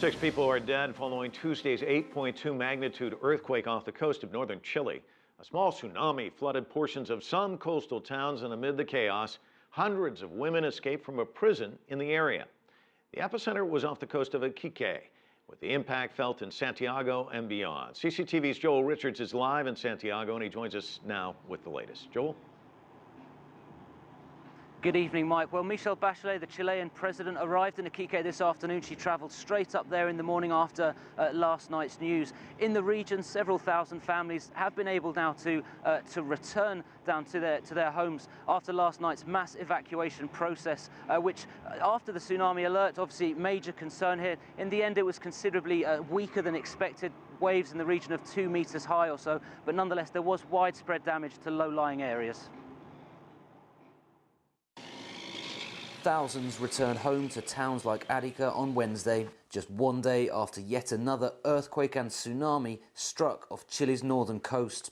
6 people are dead following Tuesday's 8.2 magnitude earthquake off the coast of northern Chile. A small tsunami flooded portions of some coastal towns, and amid the chaos, hundreds of women escaped from a prison in the area. The epicenter was off the coast of Iquique, with the impact felt in Santiago and beyond. CCTV's Joel Richards is live in Santiago, and he joins us now with the latest. Joel? Good evening, Mike. Well, Michelle Bachelet, the Chilean president, arrived in Iquique this afternoon. She travelled straight up there in the morning after last night's news. In the region, several thousand families have been able now to return down to their homes after last night's mass evacuation process, which, after the tsunami alert, obviously major concern here. In the end, it was considerably weaker than expected. Waves in the region of 2 meters high or so, but nonetheless, there was widespread damage to low-lying areas. Thousands returned home to towns like Iquique on Wednesday, just one day after yet another earthquake and tsunami struck off Chile's northern coast.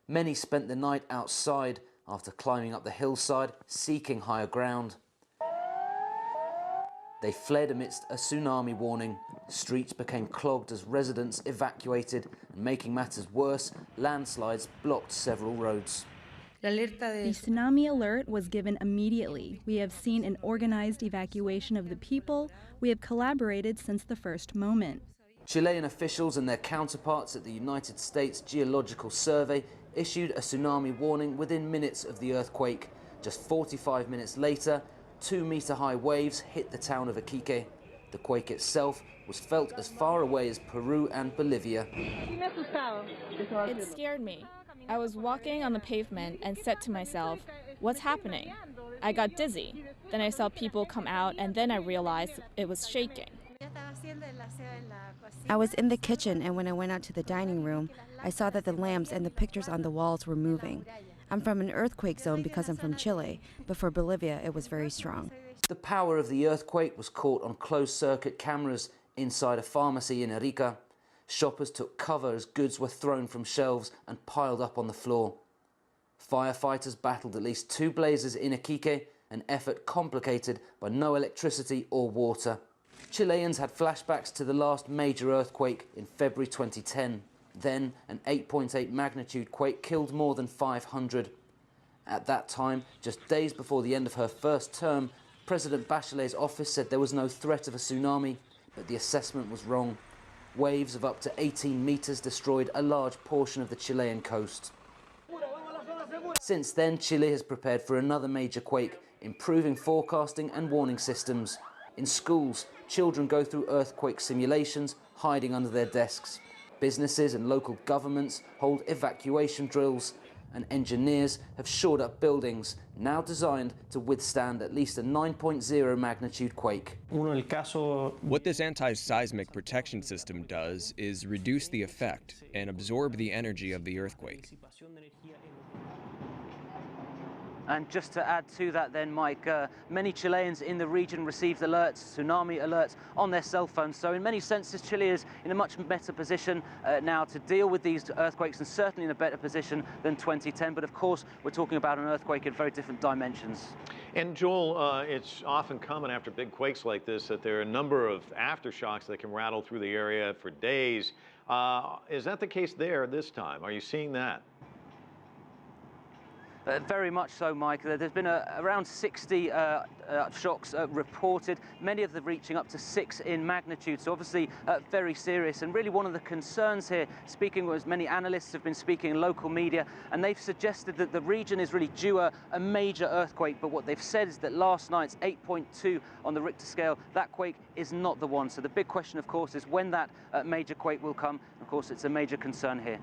Many spent the night outside after climbing up the hillside, seeking higher ground. They fled amidst a tsunami warning. Streets became clogged as residents evacuated, and making matters worse, landslides blocked several roads. The tsunami alert was given immediately. We have seen an organized evacuation of the people. We have collaborated since the first moment. Chilean officials and their counterparts at the United States Geological Survey issued a tsunami warning within minutes of the earthquake. Just 45 minutes later, 2-meter-high waves hit the town of Iquique. The quake itself was felt as far away as Peru and Bolivia. It scared me. I was walking on the pavement and said to myself, what's happening? I got dizzy. Then I saw people come out, and then I realized it was shaking. I was in the kitchen, and when I went out to the dining room, I saw that the lamps and the pictures on the walls were moving. I'm from an earthquake zone because I'm from Chile, but for Bolivia, it was very strong. The power of the earthquake was caught on closed-circuit cameras inside a pharmacy in Iquique. Shoppers took cover as goods were thrown from shelves and piled up on the floor. Firefighters battled at least 2 blazes in Iquique, an effort complicated by no electricity or water. Chileans had flashbacks to the last major earthquake in February 2010. Then, an 8.8 magnitude quake killed more than 500. At that time, just days before the end of her first term, President Bachelet's office said there was no threat of a tsunami, but the assessment was wrong. Waves of up to 18 meters destroyed a large portion of the Chilean coast. Since then, Chile has prepared for another major quake, improving forecasting and warning systems. In schools, children go through earthquake simulations, hiding under their desks. Businesses and local governments hold evacuation drills, and engineers have shored up buildings now designed to withstand at least a 9.0 magnitude quake. What this anti-seismic protection system does is reduce the effect and absorb the energy of the earthquake. And just to add to that then, Mike, many Chileans in the region received alerts, tsunami alerts, on their cell phones. So in many senses, Chile is in a much better position now to deal with these earthquakes, and certainly in a better position than 2010. But of course, we're talking about an earthquake in very different dimensions. And Joel, it's often common after big quakes like this that there are a number of aftershocks that can rattle through the area for days. Is that the case there this time? Are you seeing that? Very much so, Mike. There's been around 60 shocks reported, many of them reaching up to 6 in magnitude, so obviously very serious. And really one of the concerns here, speaking with many analysts have been speaking in local media, and they've suggested that the region is really due a major earthquake, but what they've said is that last night's 8.2 on the Richter scale, that quake is not the one. So the big question, of course, is when that major quake will come. Of course, it's a major concern here.